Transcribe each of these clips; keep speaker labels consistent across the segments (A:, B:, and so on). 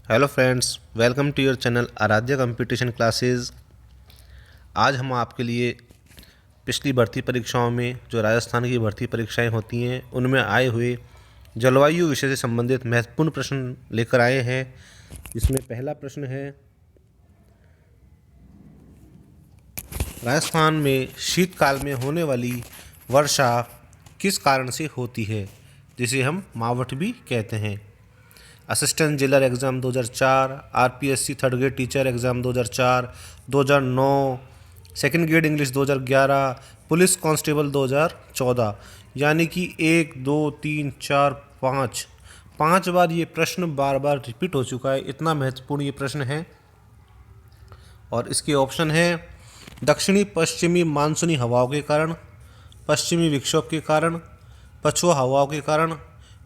A: Hello friends, welcome to your channel Aaradhya competition classes. आज हम आपके लिए पिछली भर्ती परीक्षाओं में जो राजस्थान की भर्ती परीक्षाएं होती हैं उनमें आए हुए जलवायु विषय से संबंधित महत्वपूर्ण प्रश्न लेकर आए हैं। इसमें पहला प्रश्न है, राजस्थान में शीतकाल में होने वाली वर्षा किस कारण से होती है, जिसे हम मावठ भी कहते हैं। Assistant jailer exam 2004, RPSC third grade teacher exam 2004, 2009, second grade English 2011, police constable 2014। यानी कि 1 2 3 4 5 बार ये प्रश्न बार बार रिपीट हो चुका है। इतना महत्वपूर्ण ये प्रश्न है। और इसके ऑप्शन है, दक्षिणी पश्चिमी मानसूनी हवाओं के कारण, पश्चिमी विक्षोभ के कारण, पछुआ हवाओं के कारण,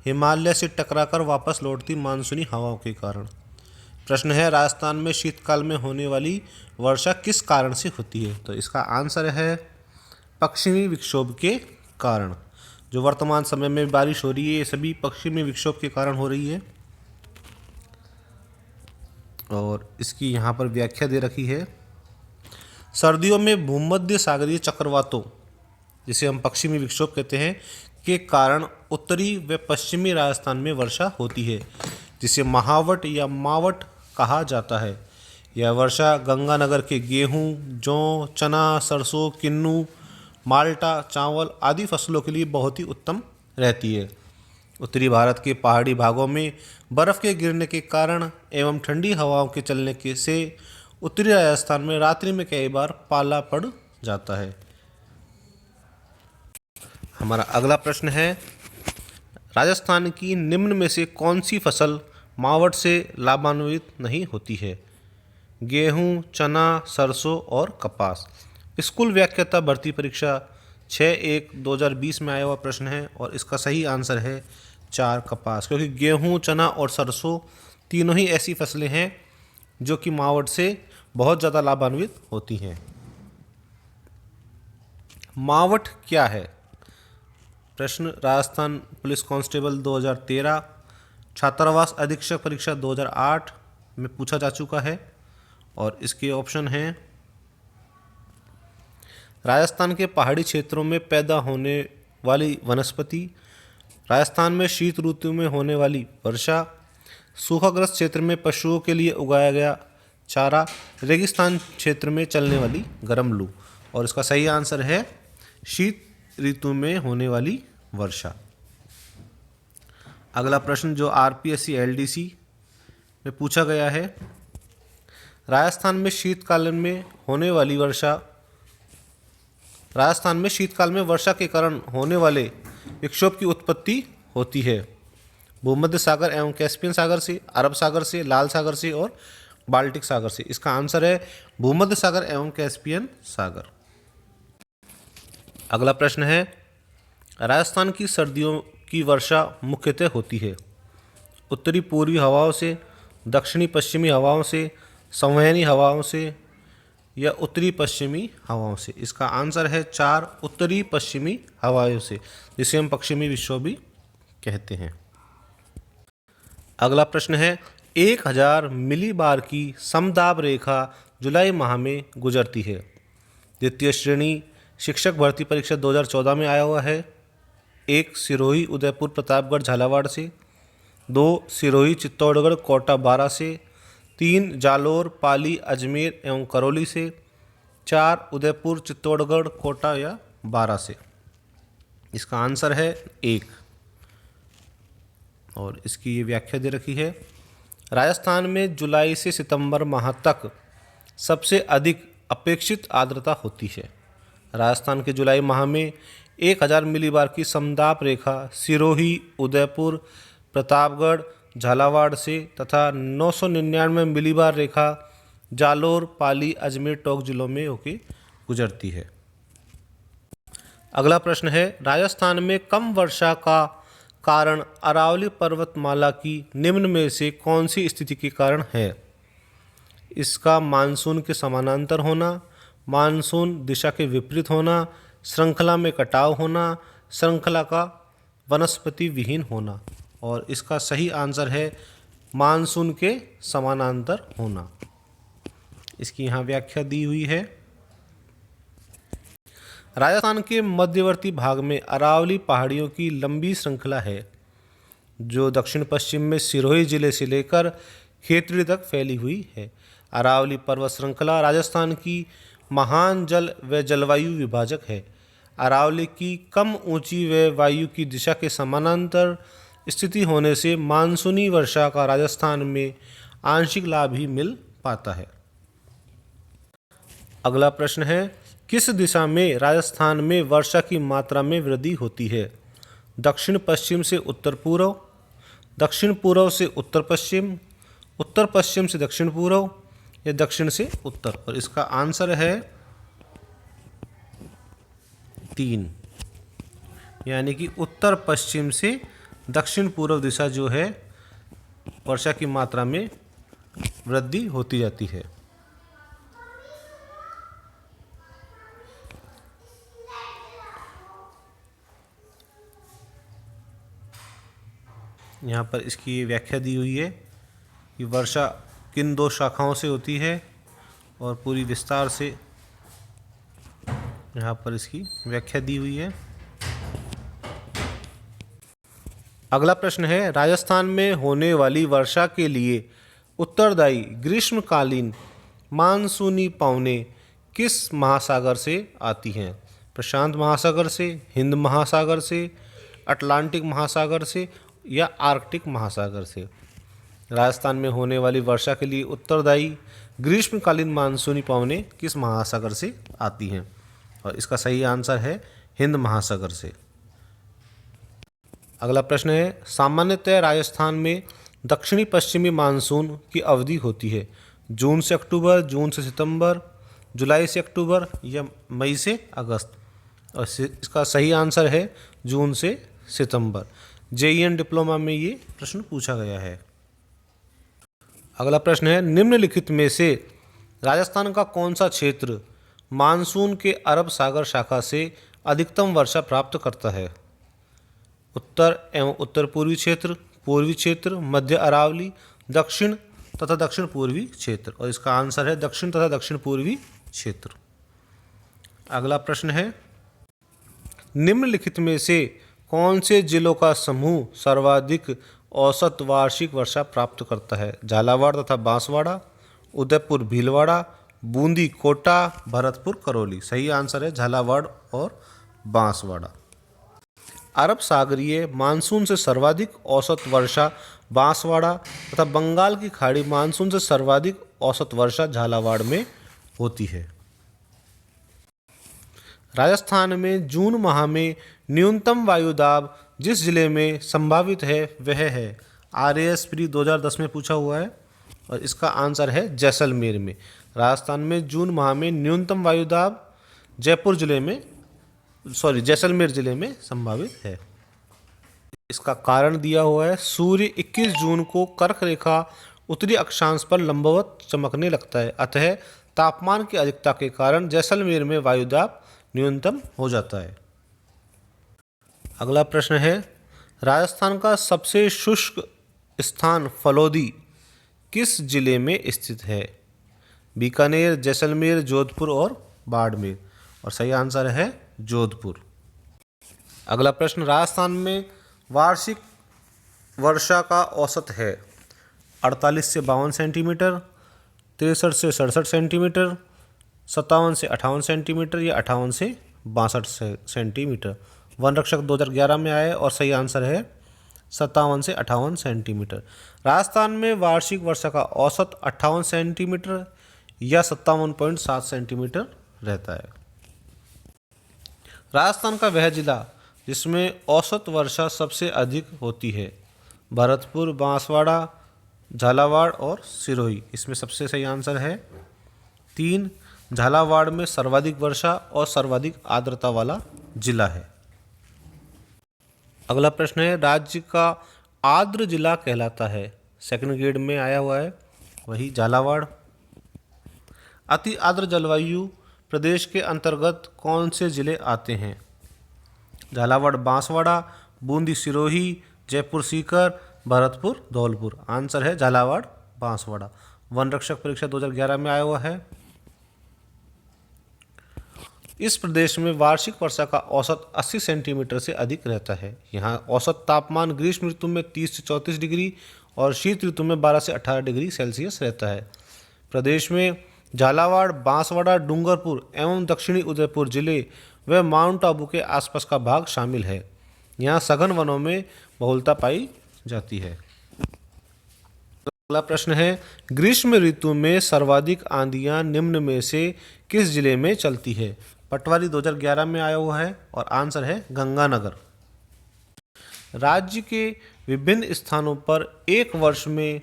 A: हिमालय से टकराकर वापस लौटती मानसूनी हवाओं के कारण। प्रश्न है, राजस्थान में शीतकाल में होने वाली वर्षा किस कारण से होती है। तो इसका आंसर है पश्चिमी विक्षोभ के कारण। जो वर्तमान समय में बारिश हो रही है ये सभी पश्चिमी विक्षोभ के कारण हो रही है। और इसकी यहाँ पर व्याख्या दे रखी है, सर्दियों में भूमध्य सागरीय चक्रवातों, जिसे हम पश्चिमी विक्षोभ कहते हैं, के कारण उत्तरी व पश्चिमी राजस्थान में वर्षा होती है, जिसे महावट या मावट कहा जाता है। यह वर्षा गंगानगर के गेहूं, जौ, चना, सरसों, किन्नू, माल्टा, चावल आदि फसलों के लिए बहुत ही उत्तम रहती है। उत्तरी भारत के पहाड़ी भागों में बर्फ़ के गिरने के कारण एवं ठंडी हवाओं के चलने के से उत्तरी राजस्थान में रात्रि में कई बार पाला पड़ जाता है। हमारा अगला प्रश्न है, राजस्थान की निम्न में से कौन सी फसल मावठ से लाभान्वित नहीं होती है। गेहूं, चना, सरसों और कपास। स्कूल व्याख्याता भर्ती परीक्षा 6/1/2020 में आया हुआ प्रश्न है और इसका सही आंसर है 4 कपास, क्योंकि गेहूं, चना और सरसों तीनों ही ऐसी फसलें हैं जो कि मावठ से बहुत ज़्यादा लाभान्वित होती हैं। मावठ क्या है। प्रश्न राजस्थान पुलिस कांस्टेबल 2013, छात्रावास अधीक्षक परीक्षा 2008 में पूछा जा चुका है। और इसके ऑप्शन हैं, राजस्थान के पहाड़ी क्षेत्रों में पैदा होने वाली वनस्पति, राजस्थान में शीत ऋतु में होने वाली वर्षा, सूखाग्रस्त क्षेत्र में पशुओं के लिए उगाया गया चारा, रेगिस्तान क्षेत्र में चलने वाली गर्म लू। और इसका सही आंसर है शीत ऋतु में होने वाली वर्षा। अगला प्रश्न जो आरपीएससी एलडीसी में पूछा गया है, राजस्थान में शीतकाल में होने वाली वर्षा, राजस्थान में शीतकाल में वर्षा के कारण होने वाले विक्षोभ की उत्पत्ति होती है भूमध्य सागर एवं कैस्पियन सागर से, अरब सागर से, लाल सागर से और बाल्टिक सागर से। इसका आंसर है भूमध्य सागर एवं कैस्पियन सागर। अगला प्रश्न है, राजस्थान की सर्दियों की वर्षा मुख्यतः होती है उत्तरी पूर्वी हवाओं से, दक्षिणी पश्चिमी हवाओं से, संवहनी हवाओं से या उत्तरी पश्चिमी हवाओं से। इसका आंसर है 4 उत्तरी पश्चिमी हवाओं से, जिसे हम पश्चिमी विक्षोभ भी कहते हैं। अगला प्रश्न है, 1000 मिलीबार की समदाब रेखा जुलाई माह में गुजरती है। द्वितीय श्रेणी शिक्षक भर्ती परीक्षा 2014 में आया हुआ है। 1 सिरोही उदयपुर प्रतापगढ़ झालावाड़ से, 2 सिरोही चित्तौड़गढ़ कोटा बारा से, 3 जालोर पाली अजमेर एवं करौली से, 4 उदयपुर चित्तौड़गढ़ कोटा या बारा से। इसका आंसर है 1। और इसकी ये व्याख्या दे रखी है, राजस्थान में जुलाई से सितंबर माह तक सबसे अधिक अपेक्षित आर्द्रता होती है। राजस्थान के जुलाई माह में 1000 मिलीबार की समदाब रेखा सिरोही, उदयपुर, प्रतापगढ़, झालावाड़ से तथा 999 मिलीबार रेखा जालोर, पाली, अजमेर, टोंक जिलों में होकर गुजरती है। अगला प्रश्न है, राजस्थान में कम वर्षा का कारण अरावली पर्वतमाला की निम्न में से कौन सी स्थिति के कारण है। इसका मानसून के समानांतर होना, मानसून दिशा के विपरीत होना, श्रृंखला में कटाव होना, श्रृंखला का वनस्पति विहीन होना। और इसका सही आंसर है मानसून के समानांतर होना। इसकी यहाँ व्याख्या दी हुई है। राजस्थान के मध्यवर्ती भाग में अरावली पहाड़ियों की लंबी श्रृंखला है जो दक्षिण पश्चिम में सिरोही जिले से लेकर खेतड़ी तक फैली हुई है। अरावली पर्वत श्रृंखला राजस्थान की महान जल व जलवायु विभाजक है। अरावली की कम ऊंची व वायु की दिशा के समानांतर स्थिति होने से मानसूनी वर्षा का राजस्थान में आंशिक लाभ ही मिल पाता है। अगला प्रश्न है, किस दिशा में राजस्थान में वर्षा की मात्रा में वृद्धि होती है? दक्षिण पश्चिम से उत्तर पूर्व, दक्षिण पूर्व से उत्तर पश्चिम, उत्तर पश्चिम से दक्षिण पूर्व या दक्षिण से उत्तर? और इसका आंसर है 3, यानी कि उत्तर पश्चिम से दक्षिण पूर्व दिशा जो है वर्षा की मात्रा में वृद्धि होती जाती है। यहाँ पर इसकी व्याख्या दी हुई है कि वर्षा किन 2 शाखाओं से होती है और पूरी विस्तार से यहाँ पर इसकी व्याख्या दी हुई है। अगला प्रश्न है, राजस्थान में होने वाली वर्षा के लिए उत्तरदायी ग्रीष्मकालीन मानसूनी पवनें किस महासागर से आती हैं? प्रशांत महासागर से, हिंद महासागर से, अटलांटिक महासागर से या आर्कटिक महासागर से? राजस्थान में होने वाली वर्षा के लिए उत्तरदायी ग्रीष्मकालीन मानसूनी पवनें किस महासागर से आती हैं? और इसका सही आंसर है हिंद महासागर से। अगला प्रश्न है, सामान्यतः राजस्थान में दक्षिणी पश्चिमी मानसून की अवधि होती है जून से अक्टूबर, जून से सितंबर, जुलाई से अक्टूबर या मई से अगस्त? और इसका सही आंसर है जून से सितंबर। JEN डिप्लोमा में ये प्रश्न पूछा गया है। अगला प्रश्न है, निम्नलिखित में से राजस्थान का कौन सा क्षेत्र मानसून के अरब सागर शाखा से अधिकतम वर्षा प्राप्त करता है? उत्तर एवं उत्तर पूर्वी क्षेत्र, पूर्वी क्षेत्र, मध्य अरावली, दक्षिण तथा दक्षिण पूर्वी क्षेत्र? और इसका आंसर है दक्षिण तथा दक्षिण पूर्वी क्षेत्र। अगला प्रश्न है, निम्नलिखित में से कौन से जिलों का समूह सर्वाधिक औसत वार्षिक वर्षा प्राप्त करता है? झालावाड़ तथा बांसवाड़ा, उदयपुर भीलवाड़ा, बूंदी कोटा, भरतपुर करौली? सही आंसर है झालावाड़ और बांसवाड़ा। अरब सागरीय मानसून से सर्वाधिक औसत वर्षा बांसवाड़ा तथा बंगाल की खाड़ी मानसून से सर्वाधिक औसत वर्षा झालावाड़ में होती है। राजस्थान में जून माह में न्यूनतम वायुदाब जिस जिले में संभावित है वह है? RAS प्री 2010 में पूछा हुआ है और इसका आंसर है जैसलमेर में। राजस्थान में जून माह में न्यूनतम वायुदाब जैसलमेर जिले में संभावित है। इसका कारण दिया हुआ है, सूर्य 21 जून को कर्क रेखा उत्तरी अक्षांश पर लंबवत चमकने लगता है, अतः तापमान की अधिकता के कारण जैसलमेर में वायुदाब न्यूनतम हो जाता है। अगला प्रश्न है, राजस्थान का सबसे शुष्क स्थान फलोदी किस जिले में स्थित है? बीकानेर, जैसलमेर, जोधपुर और बाड़मेर? और सही आंसर है जोधपुर। अगला प्रश्न, राजस्थान में वार्षिक वर्षा का औसत है 48 से 52 सेंटीमीटर, 63 से 67 सेंटीमीटर, 57 से 58 सेंटीमीटर या 58 से 62 सेंटीमीटर? वन रक्षक 2011 में आए और सही आंसर है 57 से 58 सेंटीमीटर। राजस्थान में वार्षिक वर्षा का औसत 58 सेंटीमीटर या 57.7 सेंटीमीटर रहता है। राजस्थान का वह जिला जिसमें औसत वर्षा सबसे अधिक होती है? भरतपुर, बांसवाड़ा, झालावाड़ और सिरोही? इसमें सबसे सही आंसर है 3, झालावाड़ में सर्वाधिक वर्षा और सर्वाधिक आर्द्रता वाला जिला है। अगला प्रश्न है, राज्य का आर्द्र जिला कहलाता है? सेकंड ग्रेड में आया हुआ है वही झालावाड़। अति आर्द्र जलवायु प्रदेश के अंतर्गत कौन से जिले आते हैं? झालावाड़ बांसवाड़ा, बूंदी सिरोही, जयपुर सीकर, भरतपुर, धौलपुर। आंसर है झालावाड़, बांसवाड़ा। वन रक्षक परीक्षा 2011 में आया हुआ है। इस प्रदेश में वार्षिक वर्षा का औसत 80 सेंटीमीटर से अधिक रहता है। यहाँ औसत तापमान ग्रीष्म ऋतु में 30 से 34 डिग्री और शीत ऋतु में 12 से 18 डिग्री सेल्सियस रहता है। प्रदेश में झालावाड़, बांसवाड़ा, डूंगरपुर एवं दक्षिणी उदयपुर जिले व माउंट आबू के आसपास का भाग शामिल है। यहाँ सघन वनों में बहुलता पाई जाती है। अगला प्रश्न है, ग्रीष्म ऋतु में सर्वाधिक आंधियाँ निम्न में से किस जिले में चलती है? पटवारी 2011 में आया हुआ है और आंसर है गंगानगर। राज्य के विभिन्न स्थानों पर एक वर्ष में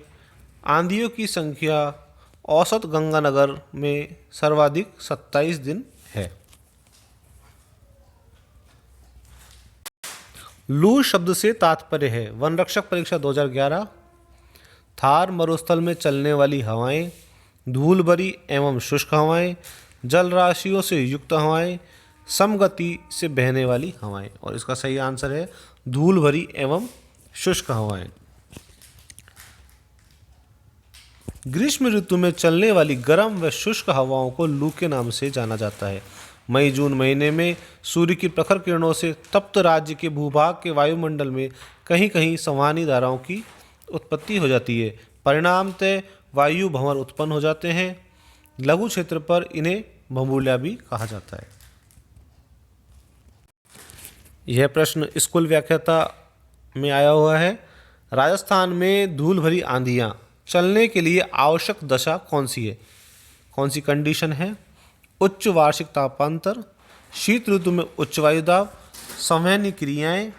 A: आंधियों की संख्या औसत गंगानगर में सर्वाधिक 27 दिन है। लू शब्द से तात्पर्य है। वन रक्षक परीक्षा 2011। थार मरुस्थल में चलने वाली हवाएं, धूल भरी एवं शुष्क हवाएं, जल राशियों से युक्त हवाएं, समगति से बहने वाली हवाएं। और इसका सही आंसर है धूल भरी एवं शुष्क हवाएं। ग्रीष्म ऋतु में चलने वाली गर्म व शुष्क हवाओं को लू के नाम से जाना जाता है। मई जून महीने में सूर्य की प्रखर किरणों से तप्त राज्य के भूभाग के वायुमंडल में कहीं कहीं संवहनी धाराओं की उत्पत्ति हो जाती है। परिणामतः वायु भंवर उत्पन्न हो जाते हैं। लघु क्षेत्र पर इन्हें भंबूलिया भी कहा जाता है। यह प्रश्न स्कूल व्याख्याता में आया हुआ है। राजस्थान में धूल भरी आंधियाँ चलने के लिए आवश्यक दशा कौन सी है? कौन सी कंडीशन है? उच्च वार्षिक तापांतर, शीत ऋतु में उच्च वायुदाब, संवहनी क्रियाएं।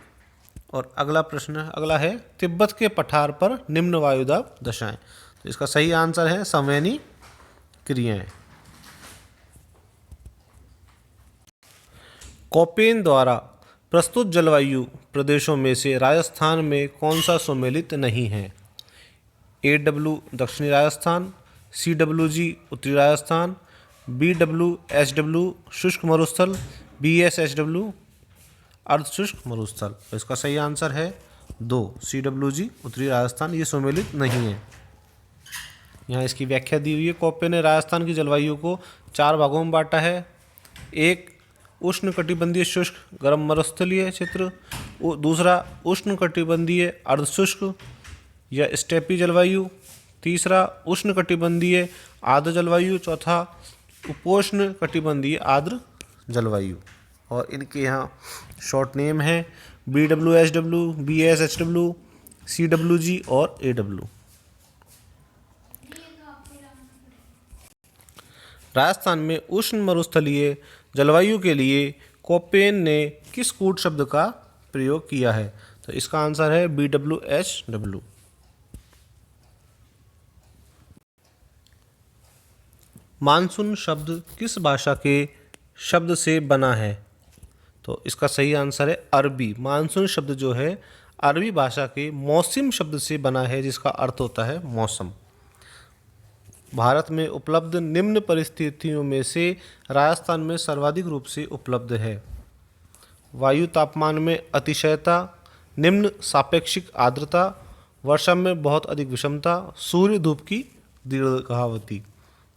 A: और अगला है तिब्बत के पठार पर निम्न वायुदाब दशाएं। तो इसका सही आंसर है संवहनी क्रियाएं। कोपेन द्वारा प्रस्तुत जलवायु प्रदेशों में से राजस्थान में कौन सा सम्मिलित नहीं है? AW दक्षिणी राजस्थान, CWG उत्तरी राजस्थान, BWHW शुष्क मरुस्थल, BSHW अर्ध शुष्क मरुस्थल। तो इसका सही आंसर है 2 CWG उत्तरी राजस्थान, ये सम्मिलित नहीं है। यहाँ इसकी व्याख्या दी हुई है। कोप्पे ने राजस्थान की जलवायु को 4 भागों में बांटा है। एक उष्ण कटिबंधीय शुष्क गर्म मरुस्थलीय क्षेत्र, दूसरा उष्ण कटिबंधीय अर्धशुष्क या स्टेपी जलवायु, तीसरा उष्ण कटिबंधीय आर्द्र जलवायु, चौथा उपोष्ण कटिबंधीय आर्द्र जलवायु। और इनके यहाँ शॉर्ट नेम है BWHW, BSHW, CWG और AW। राजस्थान में उष्ण मरुस्थलीय जलवायु के लिए कोपेन ने किस कूट शब्द का प्रयोग किया है? तो इसका आंसर है BWHW। मानसून शब्द किस भाषा के शब्द से बना है? तो इसका सही आंसर है अरबी। मानसून शब्द जो है अरबी भाषा के मौसम शब्द से बना है, जिसका अर्थ होता है मौसम। भारत में उपलब्ध निम्न परिस्थितियों में से राजस्थान में सर्वाधिक रूप से उपलब्ध है। वायु तापमान में अतिशयता, निम्न सापेक्षिक आर्द्रता, वर्षा में बहुत अधिक विषमता, सूर्य धूप की दीर्घावधि।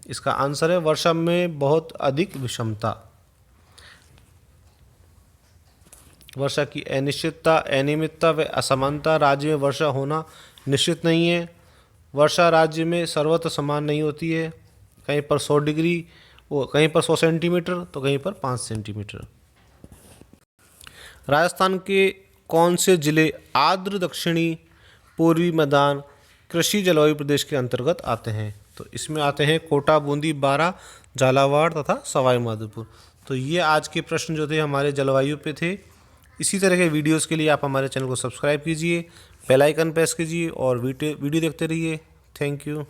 A: इसका आंसर है वर्षा में बहुत अधिक विषमता। वर्षा की अनिश्चितता, अनियमितता व असमानता। राज्य में वर्षा होना निश्चित नहीं है। वर्षा राज्य में सर्वत्र समान नहीं होती है। कहीं पर 100 डिग्री, कहीं पर 100 सेंटीमीटर तो कहीं पर 5 सेंटीमीटर। राजस्थान के कौन से जिले आर्द्र दक्षिणी पूर्वी मैदान कृषि जलवायु प्रदेश के अंतर्गत आते हैं? तो इसमें आते हैं कोटा, बूंदी, बारां, झालावाड़ तथा सवाई माधोपुर। तो ये आज के प्रश्न जो थे हमारे जलवायु पे थे। इसी तरह के वीडियोस के लिए आप हमारे चैनल को सब्सक्राइब कीजिए, बेल आइकन प्रेस कीजिए और वीडियो देखते रहिए। Thank you.